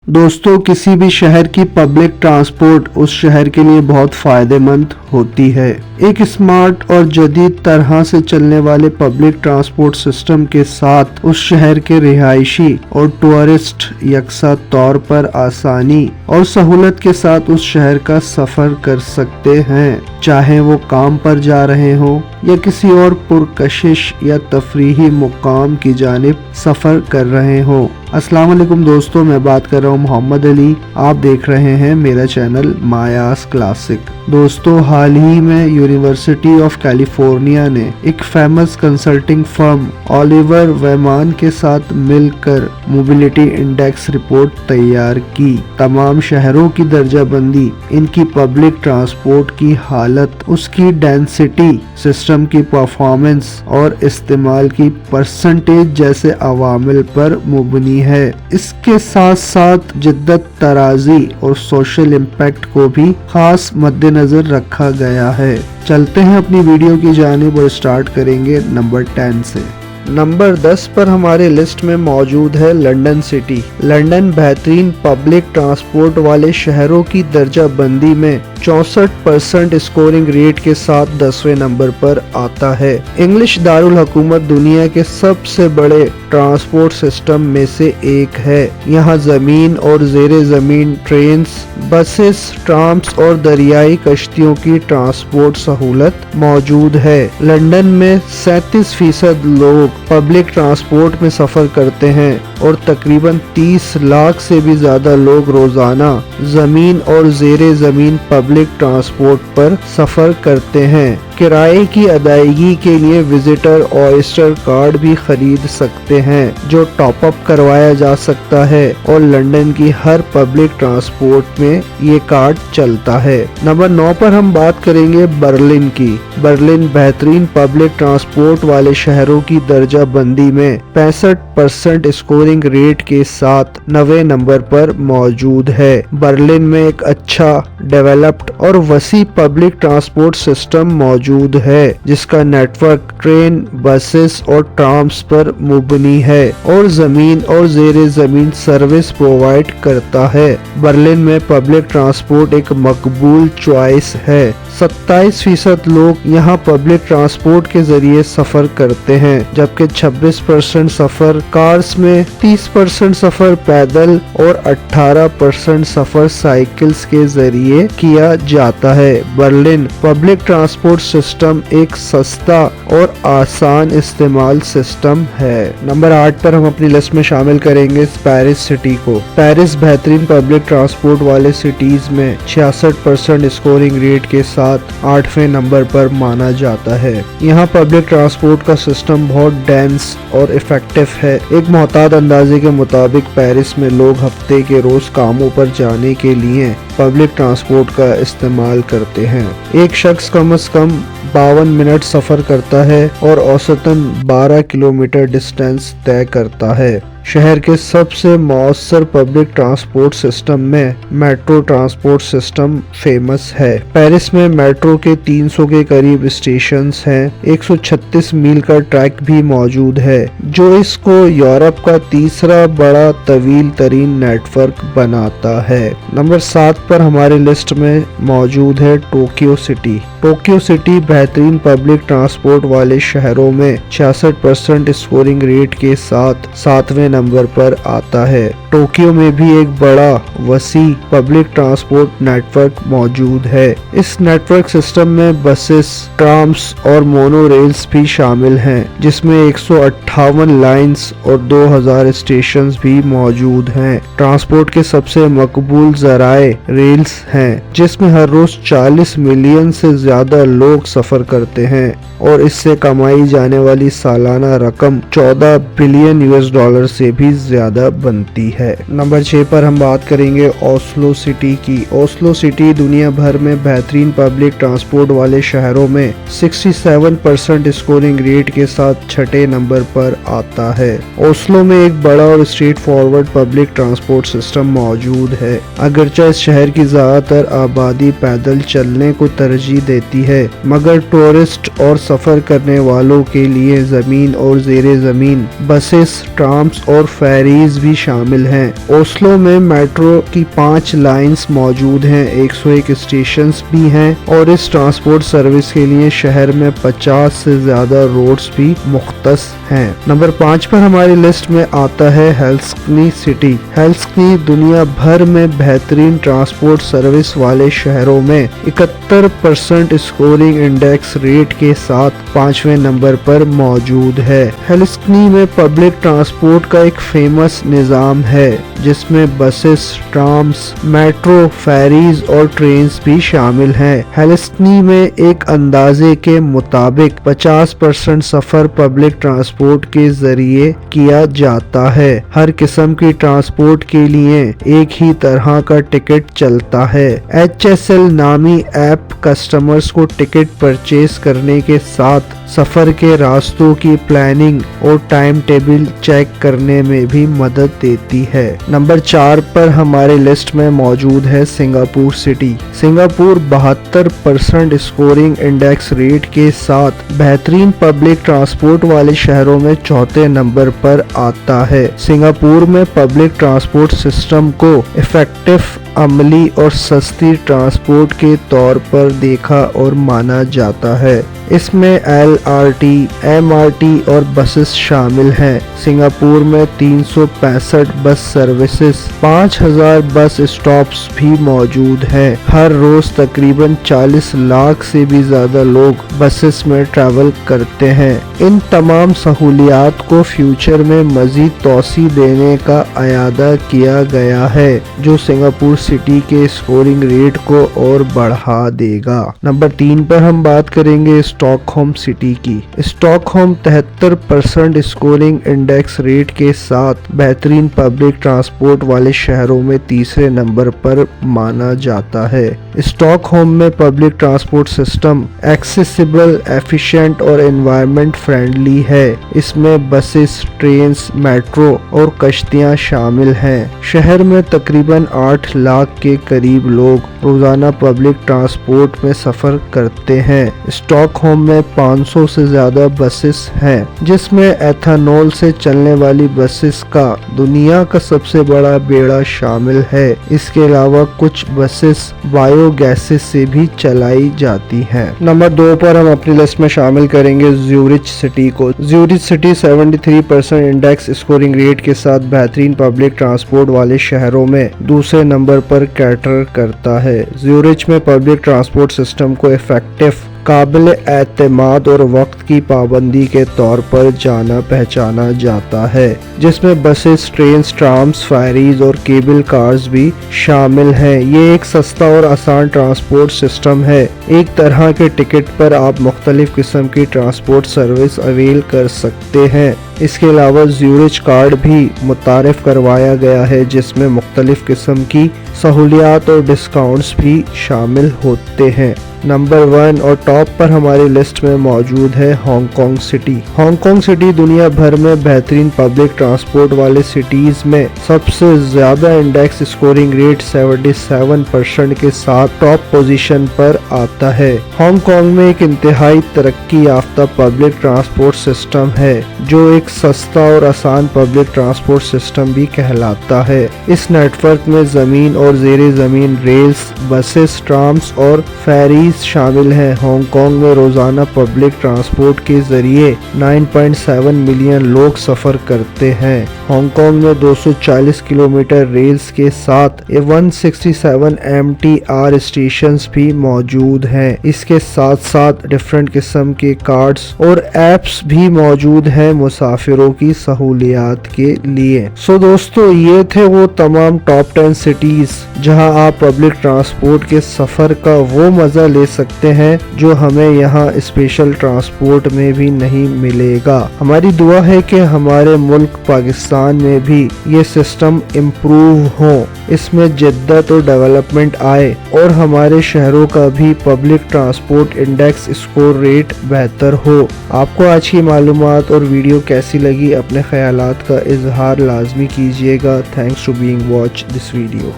दोस्तों, किसी भी शहर की पब्लिक ट्रांसपोर्ट उस शहर के लिए बहुत फायदेमंद होती है। एक स्मार्ट और जदीद तरह से चलने वाले पब्लिक ट्रांसपोर्ट सिस्टम के साथ उस शहर के रिहायशी और टूरिस्ट यकसा तौर पर आसानी और सहूलत के साथ उस शहर का सफर कर सकते हैं, चाहे वो काम पर जा रहे हो या किसी और पुरकशिश या तफरीही मुकाम की जानिब सफर कर रहे हो। अस्सलाम वालेकुम दोस्तों, मैं बात कर रहा हूँ मोहम्मद अली। आप देख रहे हैं मेरा चैनल मायास क्लासिक। दोस्तों, हाल ही में यूनिवर्सिटी ऑफ कैलिफोर्निया ने एक फेमस कंसल्टिंग फर्म ओलिवर वेमान के साथ मिलकर मोबिलिटी इंडेक्स रिपोर्ट तैयार की। तमाम शहरों की दर्जाबंदी, इनकी पब्लिक ट्रांसपोर्ट की हालत, उसकी डेंसिटी, सिस्टम की परफॉर्मेंस और इस्तेमाल की परसेंटेज जैसे अवामिल पर मुबनी है। इसके साथ साथ जिद्दत तराजी और सोशल इम्पैक्ट को भी खास मद्देनजर रखा गया है। चलते हैं अपनी वीडियो की जानिब और स्टार्ट करेंगे नंबर 10 से। नंबर 10 पर हमारे लिस्ट में मौजूद है लंदन सिटी। लंदन बेहतरीन पब्लिक ट्रांसपोर्ट वाले शहरों की दर्जा बंदी में 64% स्कोरिंग रेट के साथ 10वें नंबर पर आता है। इंग्लिश दारुल हुकूमत दुनिया के सबसे बड़े ट्रांसपोर्ट सिस्टम में से एक है। यहाँ जमीन और जेरे जमीन ट्रेन्स, बसेस, ट्राम्स और दरियाई कश्तियों की ट्रांसपोर्ट सहूलत मौजूद है। लंदन में 37% लोग पब्लिक ट्रांसपोर्ट में सफर करते हैं और तकरीबन 30 लाख से भी ज्यादा लोग रोजाना जमीन और जेरे जमीन पब्लिक ट्रांसपोर्ट पर सफर करते हैं। किराए की अदायगी के लिए विजिटर ऑयस्टर कार्ड भी खरीद सकते हैं, जो टॉप अप करवाया जा सकता है और लंदन की हर पब्लिक ट्रांसपोर्ट में ये कार्ड चलता है। नंबर 9 पर हम बात करेंगे बर्लिन की। बर्लिन बेहतरीन पब्लिक ट्रांसपोर्ट वाले शहरों की दर्जा बंदी में 65% स्कोरिंग रेट के साथ 9वें नंबर पर मौजूद है। बर्लिन में एक अच्छा डेवलप्ड और वसी पब्लिक ट्रांसपोर्ट सिस्टम मौजूद है, जिसका नेटवर्क ट्रेन, बसेस और ट्राम्स पर मुबनी है और जमीन और जेरे जमीन सर्विस प्रोवाइड करता है। बर्लिन में पब्लिक ट्रांसपोर्ट एक मकबूल चॉइस है। 27% लोग यहाँ पब्लिक ट्रांसपोर्ट के जरिए सफर करते हैं, जबकि 26% सफर कार्स में, 30% सफर पैदल और 18% सफर साइकिल्स के जरिए किया जाता है। बर्लिन पब्लिक ट्रांसपोर्ट सिस्टम एक सस्ता और आसान इस्तेमाल सिस्टम है। नंबर 8 पर हम अपनी लिस्ट में शामिल करेंगे पेरिस सिटी को। पेरिस बेहतरीन पब्लिक ट्रांसपोर्ट वाले सिटीज में 66% स्कोरिंग रेट के साथ 8वें नंबर पर माना जाता है। यहाँ पब्लिक ट्रांसपोर्ट का सिस्टम बहुत डेंस और इफेक्टिव है। एक मोहताद अंदाजे के मुताबिक पेरिस में लोग हफ्ते के रोज कामों पर जाने के लिए पब्लिक ट्रांसपोर्ट का इस्तेमाल करते हैं। एक शख्स कम से कम 52 मिनट सफर करता है और औसतन 12 किलोमीटर डिस्टेंस तय करता है। शहर के सबसे मौसर पब्लिक ट्रांसपोर्ट सिस्टम में मेट्रो ट्रांसपोर्ट सिस्टम फेमस है। पेरिस में मेट्रो के 300 के करीब स्टेशंस हैं। 136 मील का ट्रैक भी मौजूद है, जो इसको यूरोप का तीसरा बड़ा तवील तरीन नेटवर्क बनाता है। नंबर 7 पर हमारे लिस्ट में मौजूद है टोक्यो सिटी। टोक्यो सिटी बेहतरीन पब्लिक ट्रांसपोर्ट वाले शहरों में 66% स्कोरिंग रेट के साथ 7वें नंबर पर आता है। टोक्यो में भी एक बड़ा वसी पब्लिक ट्रांसपोर्ट नेटवर्क मौजूद है। इस नेटवर्क सिस्टम में बसेस, ट्राम्स और मोनोरेल्स भी शामिल हैं, जिसमें 158 लाइंस और 2000 स्टेशंस भी मौजूद हैं। ट्रांसपोर्ट के सबसे मकबूल जराए रेल्स हैं, जिसमें हर रोज 40 मिलियन से ज्यादा लोग सफर करते हैं और इससे कमाई जाने वाली सालाना रकम 14 बिलियन US डॉलर से भी ज्यादा बनती है। नंबर 6 पर हम बात करेंगे ओस्लो सिटी की। ओस्लो सिटी दुनिया भर में बेहतरीन पब्लिक ट्रांसपोर्ट वाले शहरों में 67% स्कोरिंग रेट के साथ 6ठे नंबर पर आता है। ओस्लो में एक बड़ा और straight forward public transport system मौजूद है। अगरचे इस शहर की ज्यादातर आबादी पैदल चलने को तरजीह देती देती है, मगर टूरिस्ट और सफर करने वालों के लिए जमीन और ज़ेरे ज़मीन बसेस, ट्राम्स और फेरीज भी शामिल हैं। ओस्लो में मेट्रो की 5 लाइंस मौजूद हैं, 101 स्टेशंस भी हैं और इस ट्रांसपोर्ट सर्विस के लिए शहर में 50 से ज्यादा रोड्स भी मुख्तस हैं। नंबर 5 पर हमारी लिस्ट में आता है हेलसिंकी सिटी। हेलसिंकी दुनिया भर में बेहतरीन ट्रांसपोर्ट सर्विस वाले शहरों में 71% स्कोरिंग इंडेक्स रेट के साथ 5वें नंबर पर मौजूद है। हेलसिंकी में पब्लिक ट्रांसपोर्ट का एक फेमस निज़ाम है जिसमें बसेस, ट्राम्स, मेट्रो, फेरीज और ट्रेन्स भी शामिल हैं। हेलसिंकी में एक अंदाजे के मुताबिक 50% सफर पब्लिक ट्रांसपोर्ट के जरिए किया जाता है। हर किस्म की ट्रांसपोर्ट के लिए एक ही तरह का टिकट चलता है। HSL नामी ऐप कस्टमर्स को टिकट परचेज करने के साथ सफर के रास्तों की प्लानिंग और टाइम टेबल चेक करने में भी मदद देती है। नंबर 4 पर हमारे लिस्ट में मौजूद है Singapore city. Singapore 72% scoring index rate के साथ बेहतरीन पब्लिक ट्रांसपोर्ट वाले शहरों में 4थे नंबर पर आता है। सिंगापुर में पब्लिक ट्रांसपोर्ट सिस्टम को इफेक्टिव, अमली और सस्ती ट्रांसपोर्ट के तौर पर देखा और माना जाता है। इसमें LRT, MRT और बसेस शामिल हैं। सिंगापुर में 365 बस सर्विसेज, 5000 बस स्टॉप्स भी मौजूद हैं। हर रोज तकरीबन 40 लाख से भी ज्यादा लोग बसेस में ट्रैवल करते हैं। इन तमाम सहूलियात को फ्यूचर में मजीद तोसी देने का अयादा किया गया है जो सिंगापुर सिटी के स्कोरिंग रेट को और बढ़ा देगा। नंबर 3 पर हम बात करेंगे स्टॉकहोम सिटी की। स्टॉकहोम 73% स्कोरिंग इंडेक्स रेट के साथ बेहतरीन पब्लिक ट्रांसपोर्ट वाले शहरों में तीसरे नंबर पर माना जाता है। स्टॉकहोम में public transport system accessible, efficient और एनवायरनमेंट फ्रेंडली है। इसमें बसेस, ट्रेन्स, मेट्रो और कश्तियां शामिल हैं। शहर में तकरीबन 8 लाख के करीब लोग रोजाना पब्लिक ट्रांसपोर्ट में सफर करते हैं। स्टॉकहोम में 500 से ज्यादा बसेस हैं, जिसमें एथेनॉल से चलने वाली बसेस का दुनिया का सबसे बड़ा बेड़ा शामिल है। इसके अलावा कुछ बसेस बायोगैसेस से भी चलाई जाती हैं। नंबर 2 पर हम अपनी लिस्ट में शामिल करेंगे ज्यूरिच सिटी को। Zurich city 73% index scoring rate के साथ बेहतरीन पब्लिक ट्रांसपोर्ट वाले शहरों में दूसरे नंबर पर कैटर करता है। ज्यूरिच में पब्लिक ट्रांसपोर्ट सिस्टम को इफेक्टिव, काबिल एतमाद और वक्त की पाबंदी के तौर पर जाना पहचाना जाता है, जिसमें बसेस, ट्रेन्स, ट्राम्स, फेरीज और केबल कार्स भी शामिल हैं। ये एक सस्ता और आसान ट्रांसपोर्ट सिस्टम है। एक तरह के टिकट पर आप मुख्तलिफ किस्म की ट्रांसपोर्ट सर्विस अवेल कर सकते हैं। इसके अलावा ज्यूरिच कार्ड भी मुतारिफ करवाया गया है, जिसमें मुख्तलिफ किस्म की सहूलियात और डिस्काउंट्स भी शामिल होते हैं। नंबर 1 और टॉप पर हमारी लिस्ट में मौजूद है हांगकांग सिटी। हांगकांग सिटी दुनिया भर में बेहतरीन पब्लिक ट्रांसपोर्ट वाले सिटीज में सबसे ज्यादा इंडेक्स स्कोरिंग रेट 77% के साथ टॉप पोजीशन पर आता है। हांगकांग में एक इंतहाई तरक्की याफ्ता पब्लिक ट्रांसपोर्ट सिस्टम है, जो एक सस्ता और आसान पब्लिक ट्रांसपोर्ट सिस्टम भी कहलाता है। इस नेटवर्क में जमीन और ज़ेरे ज़मीन रेल्स, बसेस, ट्राम्स और फेरीज शामिल हैं। हांगकांग में रोजाना पब्लिक ट्रांसपोर्ट के जरिए 9.7 मिलियन लोग सफर करते हैं। हांगकांग में 240 किलोमीटर रेल्स के साथ 167 MTR स्टेशंस भी मौजूद हैं। इसके साथ साथ डिफरेंट किस्म के कार्ड्स और एप्स भी मौजूद हैं मुसाफिरों की सहूलियात के लिए। सो दोस्तों, ये थे वो तमाम टॉप 10 सिटीज जहां आप पब्लिक ट्रांसपोर्ट के सफर का वो मजा ले सकते हैं जो हमें यहाँ स्पेशल ट्रांसपोर्ट में भी नहीं मिलेगा। हमारी दुआ है कि हमारे मुल्क पाकिस्तान में भी ये सिस्टम इम्प्रूव हो, इसमें जिद्दत और डेवलपमेंट आए और हमारे शहरों का भी public transport index score rate बेहतर हो। आपको आज की मालूमात और वीडियो कैसी लगी, अपने ख्यालात का इजहार लाजमी कीजिएगा। Thanks to being watch this video.